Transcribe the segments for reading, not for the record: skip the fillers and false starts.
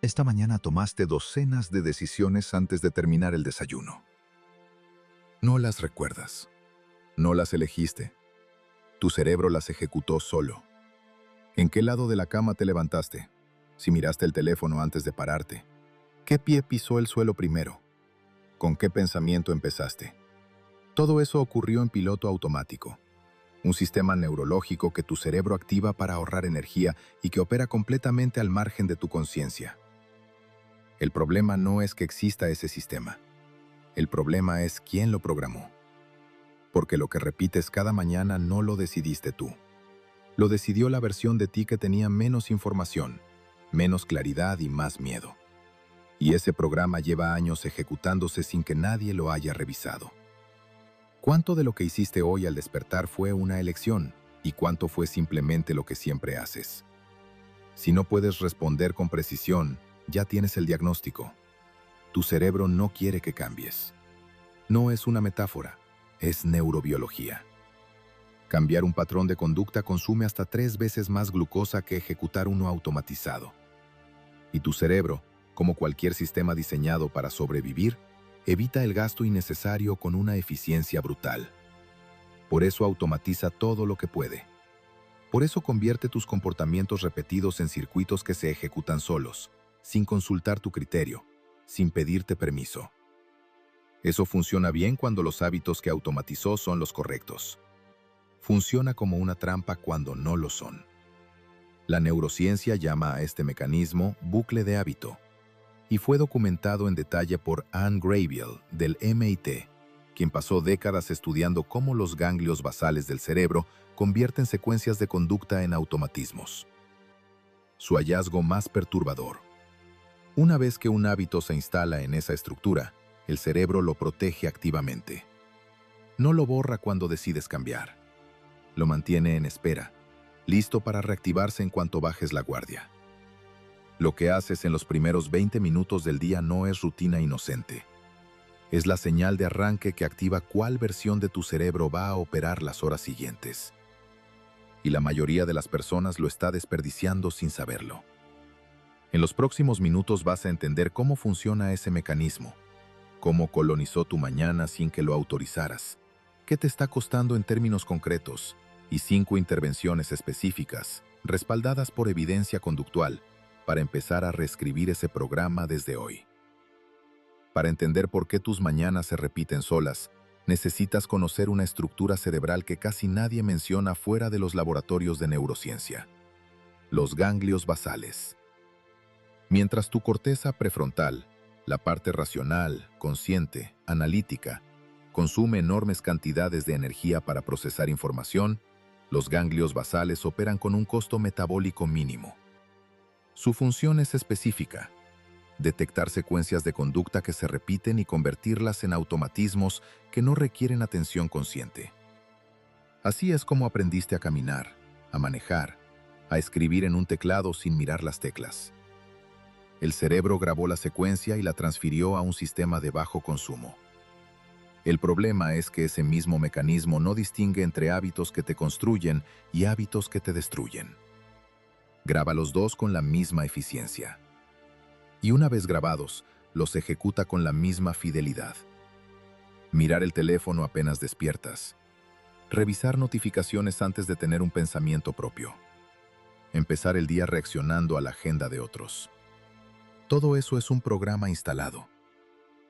Esta mañana tomaste docenas de decisiones antes de terminar el desayuno. No las recuerdas. No las elegiste. Tu cerebro las ejecutó solo. ¿En qué lado de la cama te levantaste? Si miraste el teléfono antes de pararte. ¿Qué pie pisó el suelo primero? ¿Con qué pensamiento empezaste? Todo eso ocurrió en piloto automático. Un sistema neurológico que tu cerebro activa para ahorrar energía y que opera completamente al margen de tu conciencia. El problema no es que exista ese sistema. El problema es quién lo programó. Porque lo que repites cada mañana no lo decidiste tú. Lo decidió la versión de ti que tenía menos información, menos claridad y más miedo. Y ese programa lleva años ejecutándose sin que nadie lo haya revisado. ¿Cuánto de lo que hiciste hoy al despertar fue una elección y cuánto fue simplemente lo que siempre haces? Si no puedes responder con precisión, ya tienes el diagnóstico. Tu cerebro no quiere que cambies. No es una metáfora, es neurobiología. Cambiar un patrón de conducta consume hasta 3 veces más glucosa que ejecutar uno automatizado. Y tu cerebro, como cualquier sistema diseñado para sobrevivir, evita el gasto innecesario con una eficiencia brutal. Por eso automatiza todo lo que puede. Por eso convierte tus comportamientos repetidos en circuitos que se ejecutan solos, sin consultar tu criterio, sin pedirte permiso. Eso funciona bien cuando los hábitos que automatizó son los correctos. Funciona como una trampa cuando no lo son. La neurociencia llama a este mecanismo bucle de hábito, y fue documentado en detalle por Anne Graybiel, del MIT, quien pasó décadas estudiando cómo los ganglios basales del cerebro convierten secuencias de conducta en automatismos. Su hallazgo más perturbador: una vez que un hábito se instala en esa estructura, el cerebro lo protege activamente. No lo borra cuando decides cambiar. Lo mantiene en espera, listo para reactivarse en cuanto bajes la guardia. Lo que haces en los primeros 20 minutos del día no es rutina inocente. Es la señal de arranque que activa cuál versión de tu cerebro va a operar las horas siguientes. Y la mayoría de las personas lo está desperdiciando sin saberlo. En los próximos minutos vas a entender cómo funciona ese mecanismo, cómo colonizó tu mañana sin que lo autorizaras, qué te está costando en términos concretos, y 5 intervenciones específicas, respaldadas por evidencia conductual, para empezar a reescribir ese programa desde hoy. Para entender por qué tus mañanas se repiten solas, necesitas conocer una estructura cerebral que casi nadie menciona fuera de los laboratorios de neurociencia: los ganglios basales. Mientras tu corteza prefrontal, la parte racional, consciente, analítica, consume enormes cantidades de energía para procesar información, los ganglios basales operan con un costo metabólico mínimo. Su función es específica: detectar secuencias de conducta que se repiten y convertirlas en automatismos que no requieren atención consciente. Así es como aprendiste a caminar, a manejar, a escribir en un teclado sin mirar las teclas. El cerebro grabó la secuencia y la transfirió a un sistema de bajo consumo. El problema es que ese mismo mecanismo no distingue entre hábitos que te construyen y hábitos que te destruyen. Graba los dos con la misma eficiencia. Y una vez grabados, los ejecuta con la misma fidelidad. Mirar el teléfono apenas despiertas. Revisar notificaciones antes de tener un pensamiento propio. Empezar el día reaccionando a la agenda de otros. Todo eso es un programa instalado.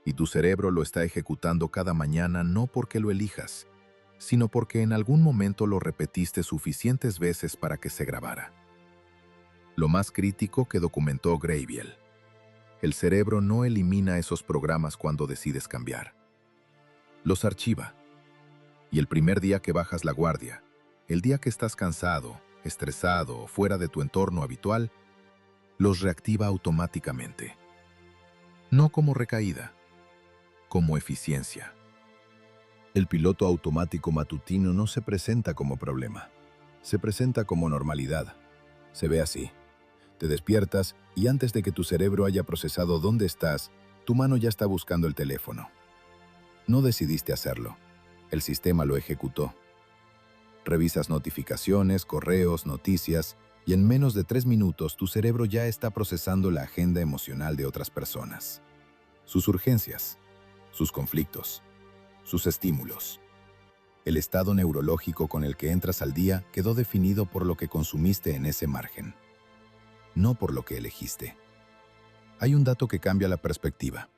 Y tu cerebro lo está ejecutando cada mañana no porque lo elijas, sino porque en algún momento lo repetiste suficientes veces para que se grabara. Lo más crítico que documentó Graybiel: el cerebro no elimina esos programas cuando decides cambiar. Los archiva. Y el primer día que bajas la guardia, el día que estás cansado, estresado o fuera de tu entorno habitual, los reactiva automáticamente. No como recaída, como eficiencia. El piloto automático matutino no se presenta como problema. Se presenta como normalidad. Se ve así. Te despiertas y antes de que tu cerebro haya procesado dónde estás, tu mano ya está buscando el teléfono. No decidiste hacerlo. El sistema lo ejecutó. Revisas notificaciones, correos, noticias Y en menos de 3 minutos tu cerebro ya está procesando la agenda emocional de otras personas, sus urgencias, sus conflictos, sus estímulos. El estado neurológico con el que entras al día quedó definido por lo que consumiste en ese margen, no por lo que elegiste. Hay un dato que cambia la perspectiva.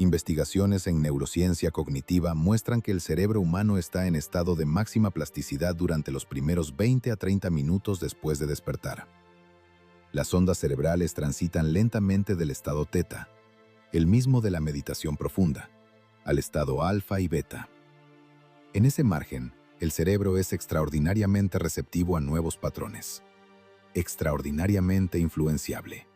Investigaciones en neurociencia cognitiva muestran que el cerebro humano está en estado de máxima plasticidad durante los primeros 20 a 30 minutos después de despertar. Las ondas cerebrales transitan lentamente del estado teta, el mismo de la meditación profunda, al estado alfa y beta. En ese margen, el cerebro es extraordinariamente receptivo a nuevos patrones, extraordinariamente influenciable.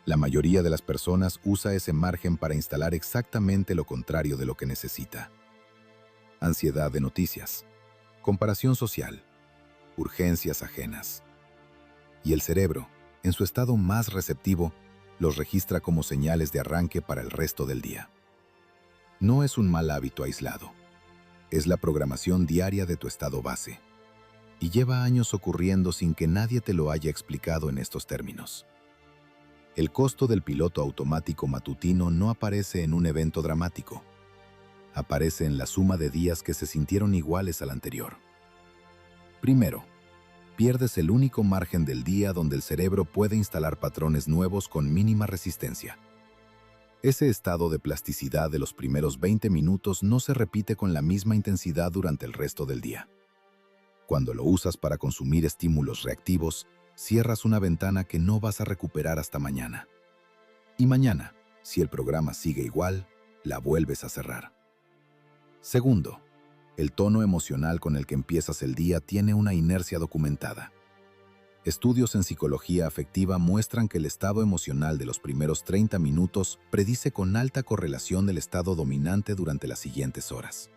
La mayoría de las personas usa ese margen para instalar exactamente lo contrario de lo que necesita. Ansiedad de noticias, comparación social, urgencias ajenas. Y el cerebro, en su estado más receptivo, los registra como señales de arranque para el resto del día. No es un mal hábito aislado. Es la programación diaria de tu estado base. Y lleva años ocurriendo sin que nadie te lo haya explicado en estos términos. El costo del piloto automático matutino no aparece en un evento dramático. Aparece en la suma de días que se sintieron iguales al anterior. Primero, pierdes el único margen del día donde el cerebro puede instalar patrones nuevos con mínima resistencia. Ese estado de plasticidad de los primeros 20 minutos no se repite con la misma intensidad durante el resto del día. Cuando lo usas para consumir estímulos reactivos, cierras una ventana que no vas a recuperar hasta mañana. Y mañana, si el programa sigue igual, la vuelves a cerrar. Segundo, el tono emocional con el que empiezas el día tiene una inercia documentada. Estudios en psicología afectiva muestran que el estado emocional de los primeros 30 minutos predice con alta correlación del estado dominante durante las siguientes horas.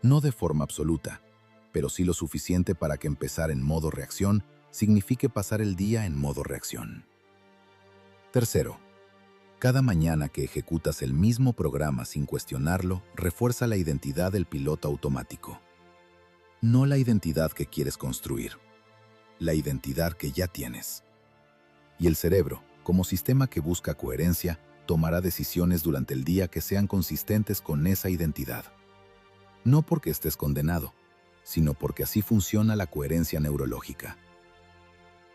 No de forma absoluta, pero sí lo suficiente para que empezar en modo reacción signifique pasar el día en modo reacción. Tercero, cada mañana que ejecutas el mismo programa sin cuestionarlo, refuerza la identidad del piloto automático. No la identidad que quieres construir, la identidad que ya tienes. Y el cerebro, como sistema que busca coherencia, tomará decisiones durante el día que sean consistentes con esa identidad. No porque estés condenado, sino porque así funciona la coherencia neurológica.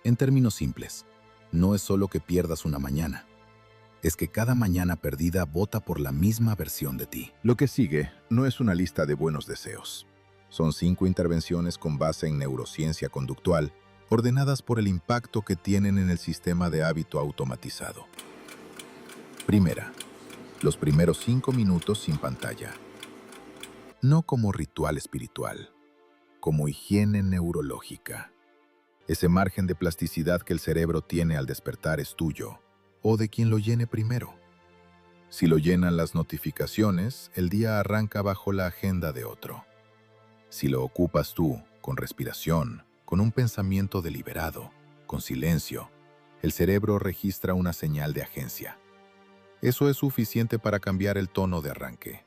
En términos simples, no es solo que pierdas una mañana, es que cada mañana perdida vota por la misma versión de ti. Lo que sigue no es una lista de buenos deseos. Son 5 intervenciones con base en neurociencia conductual, ordenadas por el impacto que tienen en el sistema de hábito automatizado. Primera, los primeros 5 minutos sin pantalla. No como ritual espiritual, como higiene neurológica. Ese margen de plasticidad que el cerebro tiene al despertar es tuyo, o de quien lo llene primero. Si lo llenan las notificaciones, el día arranca bajo la agenda de otro. Si lo ocupas tú, con respiración, con un pensamiento deliberado, con silencio, el cerebro registra una señal de agencia. Eso es suficiente para cambiar el tono de arranque.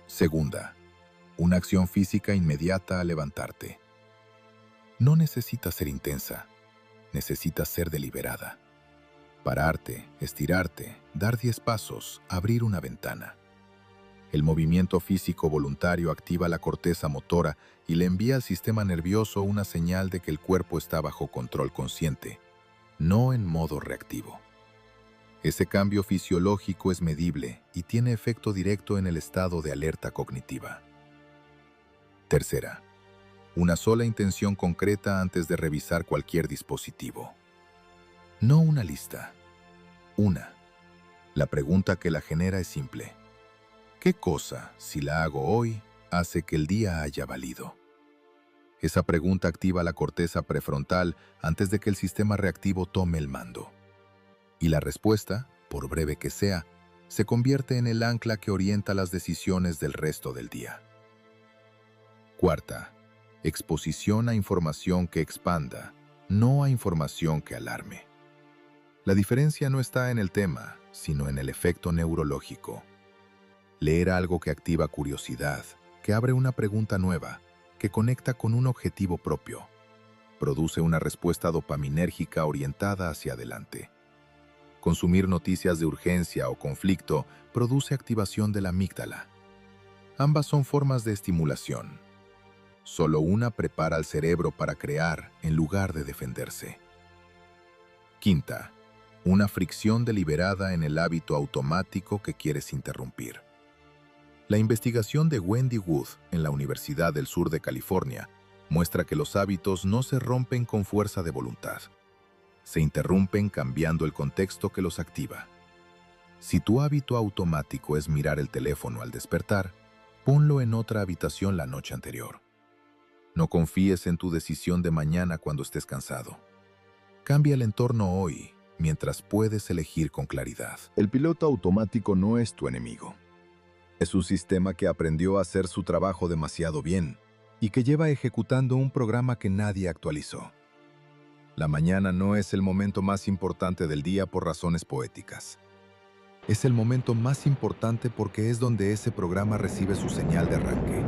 Segunda, una acción física inmediata al levantarte. No necesitas ser intensa, necesitas ser deliberada. Pararte, estirarte, dar 10 pasos, abrir una ventana. El movimiento físico voluntario activa la corteza motora y le envía al sistema nervioso una señal de que el cuerpo está bajo control consciente, no en modo reactivo. Ese cambio fisiológico es medible y tiene efecto directo en el estado de alerta cognitiva. Tercera, una sola intención concreta antes de revisar cualquier dispositivo. No una lista. Una. La pregunta que la genera es simple. ¿Qué cosa, si la hago hoy, hace que el día haya valido? Esa pregunta activa la corteza prefrontal antes de que el sistema reactivo tome el mando. Y la respuesta, por breve que sea, se convierte en el ancla que orienta las decisiones del resto del día. Cuarta, exposición a información que expanda, no a información que alarme. La diferencia no está en el tema, sino en el efecto neurológico. Leer algo que activa curiosidad, que abre una pregunta nueva, que conecta con un objetivo propio. produce una respuesta dopaminérgica orientada hacia adelante. Consumir noticias de urgencia o conflicto produce activación de la amígdala. Ambas son formas de estimulación. Solo una prepara al cerebro para crear en lugar de defenderse. Quinta, una fricción deliberada en el hábito automático que quieres interrumpir. La investigación de Wendy Wood en la Universidad del Sur de California muestra que los hábitos no se rompen con fuerza de voluntad. Se interrumpen cambiando el contexto que los activa. Si tu hábito automático es mirar el teléfono al despertar, ponlo en otra habitación la noche anterior. No confíes en tu decisión de mañana cuando estés cansado. Cambia el entorno hoy, mientras puedes elegir con claridad. El piloto automático no es tu enemigo. Es un sistema que aprendió a hacer su trabajo demasiado bien y que lleva ejecutando un programa que nadie actualizó. La mañana no es el momento más importante del día por razones poéticas. Es el momento más importante porque es donde ese programa recibe su señal de arranque.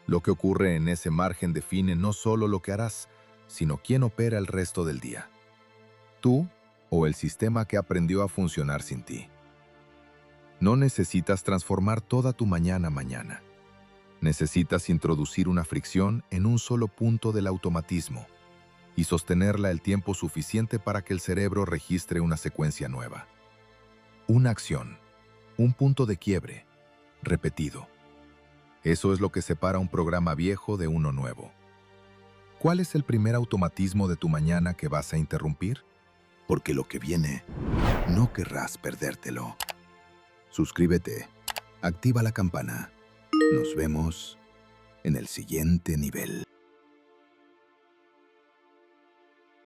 Lo que ocurre en ese margen define no solo lo que harás, sino quién opera el resto del día. Tú o el sistema que aprendió a funcionar sin ti. No necesitas transformar toda tu mañana. Necesitas introducir una fricción en un solo punto del automatismo y sostenerla el tiempo suficiente para que el cerebro registre una secuencia nueva. Una acción, un punto de quiebre, repetido. Eso es lo que separa un programa viejo de uno nuevo. ¿Cuál es el primer automatismo de tu mañana que vas a interrumpir? Porque lo que viene, no querrás perdértelo. Suscríbete, activa la campana. Nos vemos en el siguiente nivel.